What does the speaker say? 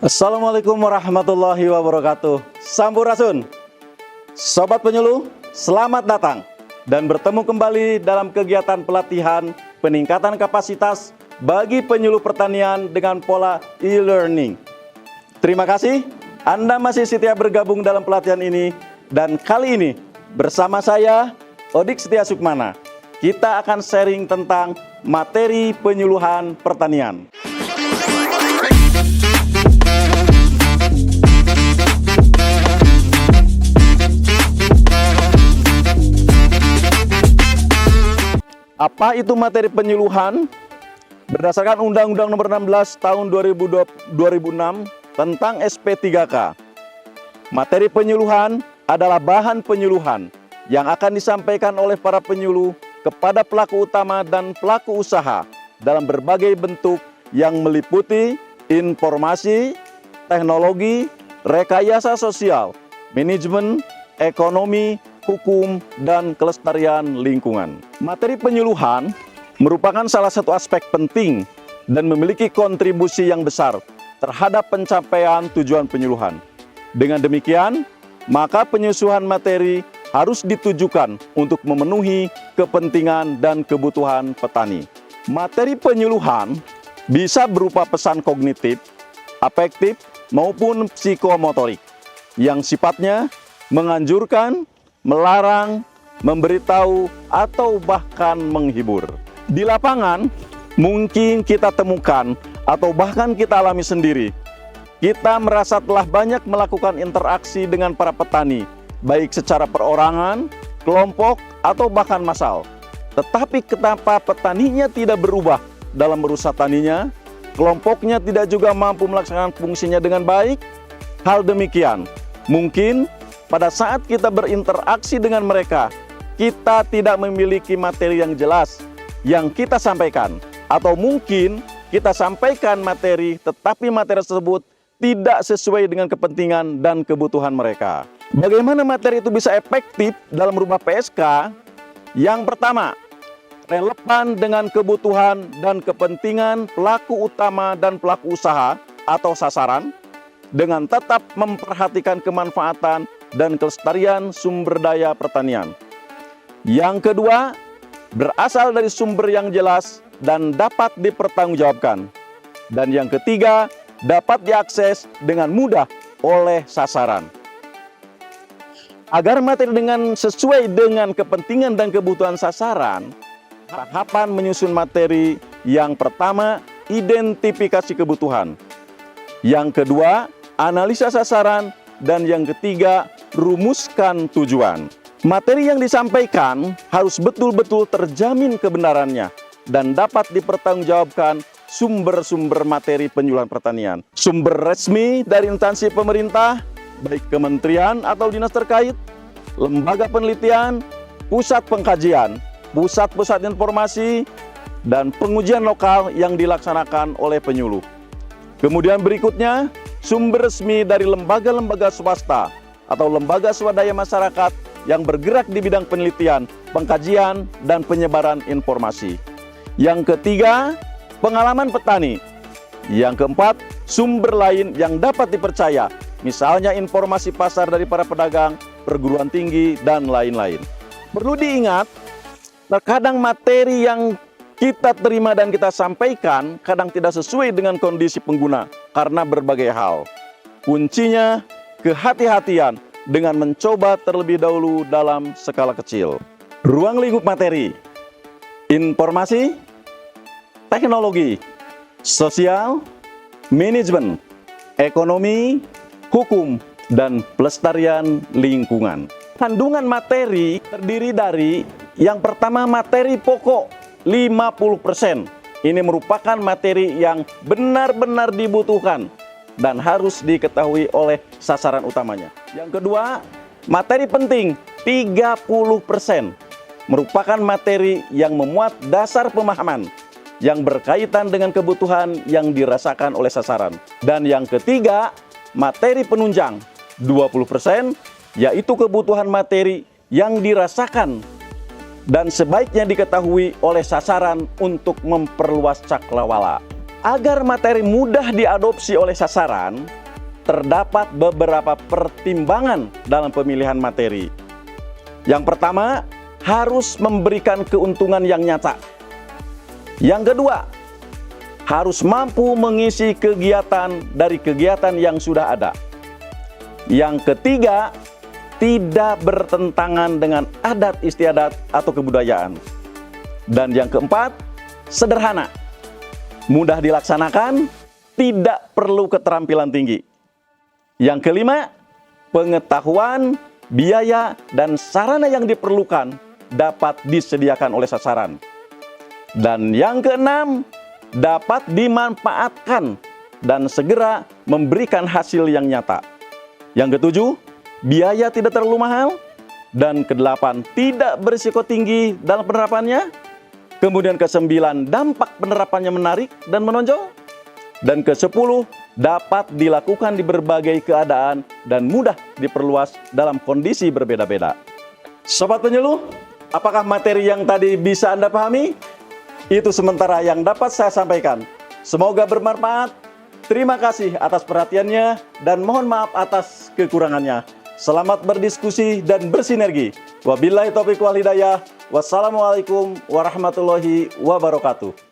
Assalamualaikum warahmatullahi wabarakatuh. Sampurasun, Sobat Penyuluh, selamat datang dan bertemu kembali dalam kegiatan pelatihan peningkatan kapasitas bagi penyuluh pertanian dengan pola e-learning. Terima kasih Anda masih setia bergabung dalam pelatihan ini, dan kali ini bersama saya Odik Setia Sukmana, kita akan sharing tentang materi penyuluhan pertanian. Apa itu materi penyuluhan? Berdasarkan Undang-Undang Nomor 16 Tahun 2006 tentang SP3K, materi penyuluhan adalah bahan penyuluhan yang akan disampaikan oleh para penyuluh kepada pelaku utama dan pelaku usaha dalam berbagai bentuk yang meliputi informasi, teknologi, rekayasa sosial, manajemen, ekonomi, hukum, dan kelestarian lingkungan. Materi penyuluhan merupakan salah satu aspek penting dan memiliki kontribusi yang besar terhadap pencapaian tujuan penyuluhan. Dengan demikian, maka penyusunan materi harus ditujukan untuk memenuhi kepentingan dan kebutuhan petani. Materi penyuluhan bisa berupa pesan kognitif, afektif, maupun psikomotorik yang sifatnya menganjurkan, melarang, memberitahu, atau bahkan menghibur. Di lapangan, mungkin kita temukan atau bahkan kita alami sendiri. Kita merasa telah banyak melakukan interaksi dengan para petani, baik secara perorangan, kelompok, atau bahkan massal. Tetapi kenapa petaninya tidak berubah dalam berusaha taninya, kelompoknya tidak juga mampu melaksanakan fungsinya dengan baik? Hal demikian, mungkin pada saat kita berinteraksi dengan mereka, kita tidak memiliki materi yang jelas yang kita sampaikan. Atau mungkin kita sampaikan materi, tetapi materi tersebut tidak sesuai dengan kepentingan dan kebutuhan mereka. Bagaimana materi itu bisa efektif dalam merubah PSK? Yang pertama, relevan dengan kebutuhan dan kepentingan pelaku utama dan pelaku usaha atau sasaran, dengan tetap memperhatikan kemanfaatan dan kelestarian sumber daya pertanian. Yang kedua, berasal dari sumber yang jelas dan dapat dipertanggungjawabkan. Dan yang ketiga, dapat diakses dengan mudah oleh sasaran. Agar materi sesuai dengan kepentingan dan kebutuhan sasaran, tahapan menyusun materi yang pertama, identifikasi kebutuhan. Yang kedua, analisa sasaran. Dan yang ketiga, rumuskan tujuan. Materi yang disampaikan harus betul-betul terjamin kebenarannya dan dapat dipertanggungjawabkan sumber-sumber materi penyuluhan pertanian. Sumber resmi dari instansi pemerintah, baik kementerian atau dinas terkait, lembaga penelitian, pusat pengkajian, pusat-pusat informasi, dan pengujian lokal yang dilaksanakan oleh penyuluh. Kemudian berikutnya, sumber resmi dari lembaga-lembaga swasta atau lembaga swadaya masyarakat yang bergerak di bidang penelitian, pengkajian, dan penyebaran informasi. Yang ketiga, pengalaman petani. Yang keempat, sumber lain yang dapat dipercaya, misalnya informasi pasar dari para pedagang, perguruan tinggi, dan lain-lain. Perlu diingat, terkadang materi yang kita terima dan kita sampaikan kadang tidak sesuai dengan kondisi pengguna karena berbagai hal. Kuncinya kehati-hatian dengan mencoba terlebih dahulu dalam skala kecil. Ruang lingkup materi: informasi, teknologi, sosial, manajemen, ekonomi, hukum, dan pelestarian lingkungan. Kandungan materi terdiri dari yang pertama, materi pokok 50%. Ini merupakan materi yang benar-benar dibutuhkan dan harus diketahui oleh sasaran utamanya. Yang kedua, materi penting 30%. Merupakan materi yang memuat dasar pemahaman yang berkaitan dengan kebutuhan yang dirasakan oleh sasaran. Dan yang ketiga, materi penunjang 20%, yaitu kebutuhan materi yang dirasakan dan sebaiknya diketahui oleh sasaran untuk memperluas cakrawala. Agar materi mudah diadopsi oleh sasaran, terdapat beberapa pertimbangan dalam pemilihan materi. Yang pertama, harus memberikan keuntungan yang nyata. Yang kedua, harus mampu mengisi kegiatan dari kegiatan yang sudah ada. Yang ketiga, tidak bertentangan dengan adat istiadat atau kebudayaan. Dan yang keempat, sederhana, mudah dilaksanakan, tidak perlu keterampilan tinggi. Yang kelima, pengetahuan, biaya, dan sarana yang diperlukan dapat disediakan oleh sasaran. Dan yang keenam, dapat dimanfaatkan dan segera memberikan hasil yang nyata. Yang ketujuh, biaya tidak terlalu mahal. Dan kedelapan, tidak berisiko tinggi dalam penerapannya. Kemudian kesembilan, dampak penerapannya menarik dan menonjol. Dan kesepuluh, dapat dilakukan di berbagai keadaan dan mudah diperluas dalam kondisi berbeda-beda. Sobat penyuluh, apakah materi yang tadi bisa Anda pahami? Itu sementara yang dapat saya sampaikan. Semoga bermanfaat. Terima kasih atas perhatiannya dan mohon maaf atas kekurangannya. Selamat berdiskusi dan bersinergi. Wabillahi taufiq wal hidayah. Wassalamualaikum warahmatullahi wabarakatuh.